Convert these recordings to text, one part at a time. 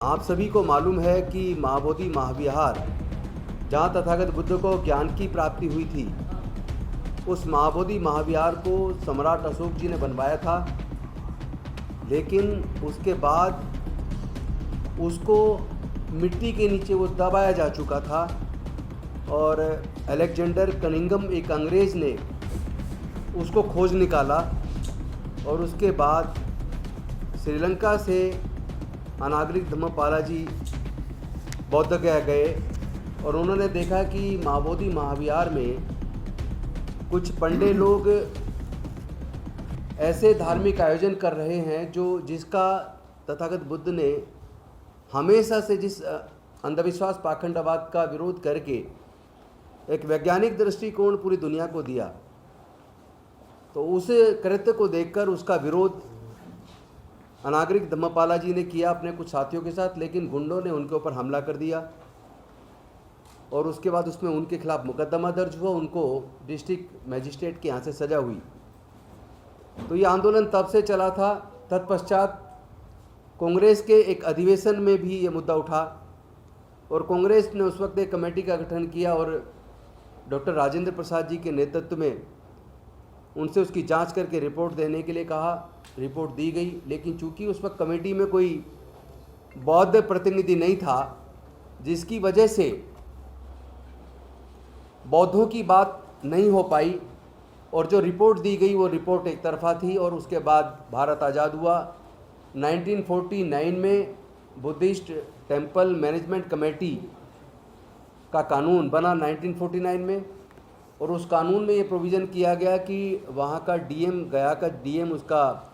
आप सभी को मालूम है कि महाबोधि महाविहार, जहाँ तथागत बुद्ध को ज्ञान की प्राप्ति हुई थी, उस महाबोधि महाविहार को सम्राट अशोक जी ने बनवाया था। लेकिन उसके बाद उसको मिट्टी के नीचे वो दबाया जा चुका था और अलेक्जेंडर कनिंघम एक अंग्रेज़ ने उसको खोज निकाला और उसके बाद श्रीलंका से अनागरिक धम्मपाला जी बौद्ध गया गए और उन्होंने देखा कि महाबोधि महाविहार में कुछ पंडे लोग ऐसे धार्मिक आयोजन कर रहे हैं जिसका तथागत बुद्ध ने हमेशा से जिस अंधविश्वास पाखंडवाद का विरोध करके एक वैज्ञानिक दृष्टिकोण पूरी दुनिया को दिया, तो उस कृत्य को देखकर उसका विरोध अनागरिक धम्मपाला जी ने किया अपने कुछ साथियों के साथ। लेकिन गुंडों ने उनके ऊपर हमला कर दिया और उसके बाद उसमें उनके खिलाफ मुकदमा दर्ज हुआ, उनको डिस्ट्रिक्ट मजिस्ट्रेट के यहाँ से सज़ा हुई। तो ये आंदोलन तब से चला था। तत्पश्चात कांग्रेस के एक अधिवेशन में भी ये मुद्दा उठा और कांग्रेस ने उस वक्त एक कमेटी का गठन किया और डॉक्टर राजेंद्र प्रसाद जी के नेतृत्व में उनसे उसकी जांच करके रिपोर्ट देने के लिए कहा। रिपोर्ट दी गई, लेकिन चूंकि उस वक्त कमेटी में कोई बौद्ध प्रतिनिधि नहीं था, जिसकी वजह से बौद्धों की बात नहीं हो पाई और जो रिपोर्ट दी गई वो रिपोर्ट एक तरफा थी। और उसके बाद भारत आज़ाद हुआ। 1949 में बुद्धिस्ट टेम्पल मैनेजमेंट कमेटी का कानून बना 1949 में, और उस कानून में ये प्रोविज़न किया गया कि वहाँ का डीएम, गया का डीएम उसका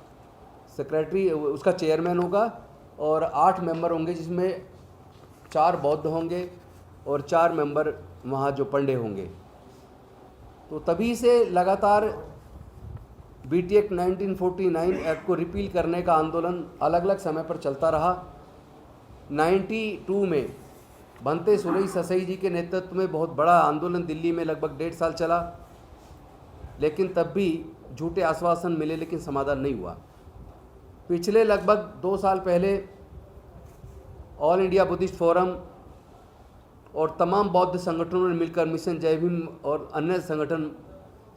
सेक्रेटरी, उसका चेयरमैन होगा और 8 मेंबर होंगे, जिसमें 4 बौद्ध होंगे और 4 मेंबर वहाँ जो पंडे होंगे। तो तभी से लगातार बीटी एक्ट 1949 एक्ट को रिपील करने का आंदोलन अलग अलग समय पर चलता रहा। 92 में भंते सुरई ससई जी के नेतृत्व में बहुत बड़ा आंदोलन दिल्ली में लगभग 1.5 साल चला, लेकिन तब भी झूठे आश्वासन मिले, लेकिन समाधान नहीं हुआ। पिछले लगभग 2 साल पहले ऑल इंडिया बुद्धिस्ट फोरम और तमाम बौद्ध संगठनों ने मिलकर, मिशन जय भीम और अन्य संगठन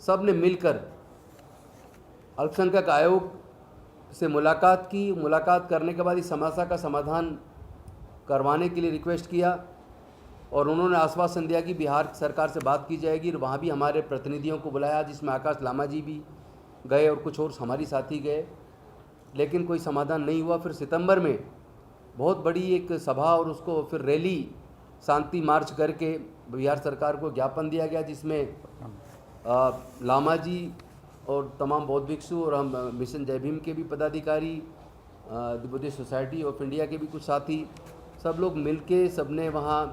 सब ने मिलकर अल्पसंख्यक आयोग से मुलाकात की। मुलाकात करने के बाद इस समस्या का समाधान करवाने के लिए रिक्वेस्ट किया और उन्होंने आश्वासन दिया कि बिहार सरकार से बात की जाएगी। और वहाँ भी हमारे प्रतिनिधियों को बुलाया, जिसमें आकाश लामा जी भी गए और कुछ और हमारी साथी गए, लेकिन कोई समाधान नहीं हुआ। फिर सितंबर में बहुत बड़ी एक सभा और उसको फिर रैली, शांति मार्च करके बिहार सरकार को ज्ञापन दिया गया, जिसमें लामा जी और तमाम बौद्ध भिक्षु और हम मिशन जय भीम के भी पदाधिकारी, the Buddhist society of India के भी कुछ साथी, सब लोग मिलके सबने वहाँ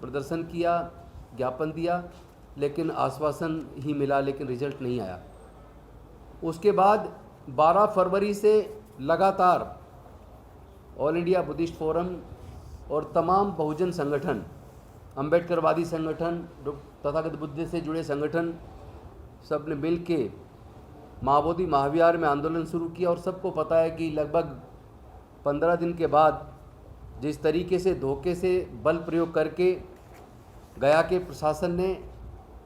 प्रदर्शन किया, ज्ञापन दिया, लेकिन आश्वासन ही मिला, लेकिन रिजल्ट नहीं आया। उसके बाद 12 फरवरी से लगातार ऑल इंडिया बुद्धिस्ट फोरम और तमाम बहुजन संगठन, अम्बेडकरवादी संगठन, तथागत बुद्ध से जुड़े संगठन, सब ने मिल के महाबोधि महाविहार में आंदोलन शुरू किया। और सबको पता है कि लगभग 15 दिन के बाद जिस तरीके से धोखे से बल प्रयोग करके गया के प्रशासन ने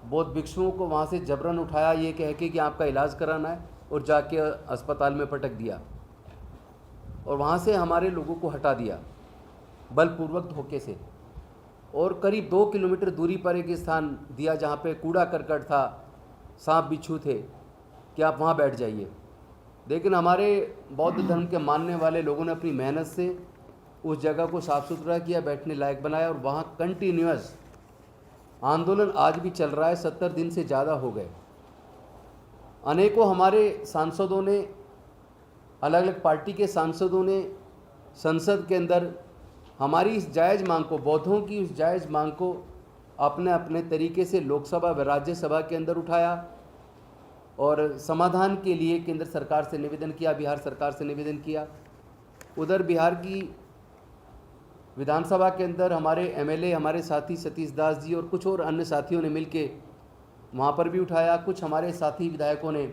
बौद्ध भिक्षुओं को वहाँ से जबरन उठाया, ये कह के कि आपका इलाज कराना है, और जाके अस्पताल में पटक दिया और वहाँ से हमारे लोगों को हटा दिया बलपूर्वक धोखे से। और करीब 2 किलोमीटर दूरी पर एक स्थान दिया जहाँ पे कूड़ा करकट था, सांप बिच्छू थे, कि आप वहाँ बैठ जाइए। लेकिन हमारे बौद्ध धर्म के मानने वाले लोगों ने अपनी मेहनत से उस जगह को साफ़ सुथरा किया, बैठने लायक बनाया, और वहाँ कंटिन्यूअस आंदोलन आज भी चल रहा है। 70 दिन से ज़्यादा हो गए। अनेकों हमारे सांसदों ने, अलग अलग पार्टी के सांसदों ने संसद के अंदर हमारी इस जायज़ मांग को, बौद्धों की उस जायज़ मांग को अपने अपने तरीके से लोकसभा व राज्यसभा के अंदर उठाया और समाधान के लिए केंद्र सरकार से निवेदन किया, बिहार सरकार से निवेदन किया। उधर बिहार की विधानसभा के अंदर हमारे एमएलए, हमारे साथी सतीश दास जी और कुछ और अन्य साथियों ने मिलके वहाँ पर भी उठाया। कुछ हमारे साथी विधायकों ने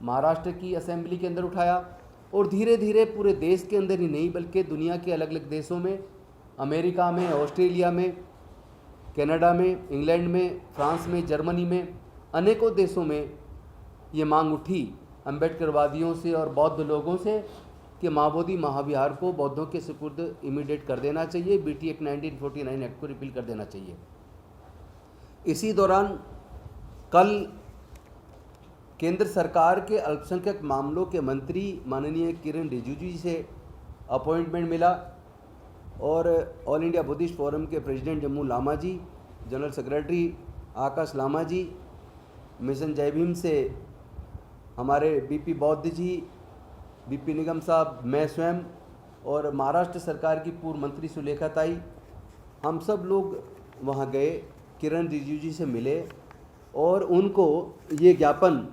महाराष्ट्र की असेंबली के अंदर उठाया और धीरे धीरे पूरे देश के अंदर ही नहीं बल्कि दुनिया के अलग अलग देशों में, अमेरिका में, ऑस्ट्रेलिया में, कनाडा में, इंग्लैंड में, फ्रांस में, जर्मनी में, अनेकों देशों में ये मांग उठी अम्बेडकरवादियों से और बौद्ध लोगों से कि महाबोधि महाविहार को बौद्धों के सुपुर्द इमीडिएट कर देना चाहिए, बीटी एक्ट 1949 एक्ट को रिपील कर देना चाहिए। इसी दौरान कल केंद्र सरकार के अल्पसंख्यक मामलों के मंत्री माननीय किरण रिजिजू जी से अपॉइंटमेंट मिला और ऑल इंडिया बुद्धिस्ट फोरम के प्रेसिडेंट जम्मू लामा जी, जनरल सेक्रेटरी आकाश लामा जी, मिशन जय भीम से हमारे बीपी बौद्ध जी, बीपी निगम साहब, मैं स्वयं और महाराष्ट्र सरकार की पूर्व मंत्री सुलेखा ताई, हम सब लोग वहाँ गए, किरण रिजिजू जी से मिले और उनको ये ज्ञापन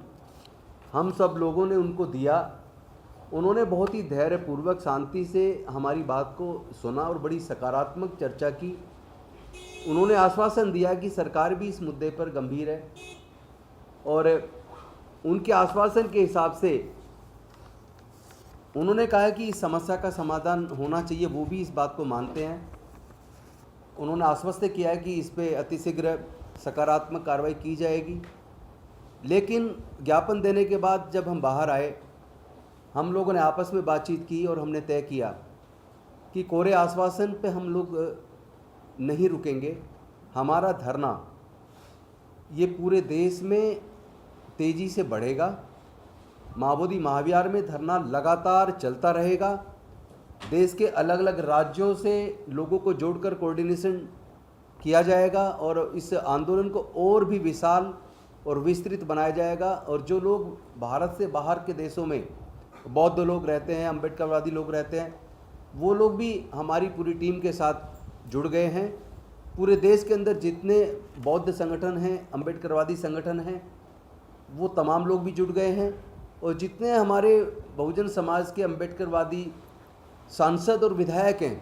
हम सब लोगों ने उनको दिया। उन्होंने बहुत ही धैर्यपूर्वक शांति से हमारी बात को सुना और बड़ी सकारात्मक चर्चा की। उन्होंने आश्वासन दिया कि सरकार भी इस मुद्दे पर गंभीर है और उनके आश्वासन के हिसाब से उन्होंने कहा कि इस समस्या का समाधान होना चाहिए, वो भी इस बात को मानते हैं। उन्होंने आश्वस्त किया है कि इस पर अतिशीघ्र सकारात्मक कार्रवाई की जाएगी। लेकिन ज्ञापन देने के बाद जब हम बाहर आए, हम लोगों ने आपस में बातचीत की और हमने तय किया कि कोरे आश्वासन पे हम लोग नहीं रुकेंगे। हमारा धरना ये पूरे देश में तेज़ी से बढ़ेगा। महाबोधि महाविहार में धरना लगातार चलता रहेगा। देश के अलग अलग राज्यों से लोगों को जोड़कर कोऑर्डिनेशन किया जाएगा और इस आंदोलन को और भी विशाल और विस्तृत बनाया जाएगा। और जो लोग भारत से बाहर के देशों में बौद्ध लोग रहते हैं, अम्बेडकरवादी लोग रहते हैं, वो लोग भी हमारी पूरी टीम के साथ जुड़ गए हैं। पूरे देश के अंदर जितने बौद्ध संगठन हैं, अम्बेडकरवादी संगठन हैं, वो तमाम लोग भी जुड़ गए हैं। और जितने हमारे बहुजन समाज के अम्बेडकरवादी सांसद और विधायक हैं,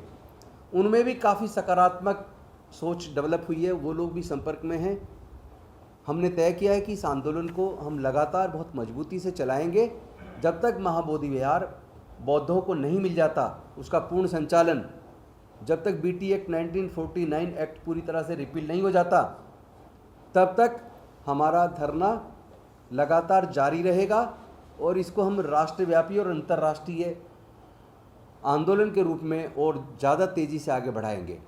उनमें भी काफ़ी सकारात्मक सोच डेवलप हुई है, वो लोग भी संपर्क में हैं। हमने तय किया है कि इस आंदोलन को हम लगातार बहुत मजबूती से चलाएंगे जब तक महाबोधि विहार बौद्धों को नहीं मिल जाता, उसका पूर्ण संचालन, जब तक बीटी एक्ट 1949 एक्ट पूरी तरह से रिपील नहीं हो जाता, तब तक हमारा धरना लगातार जारी रहेगा और इसको हम राष्ट्रव्यापी और अंतर्राष्ट्रीय आंदोलन के रूप में और ज़्यादा तेज़ी से आगे बढ़ाएंगे।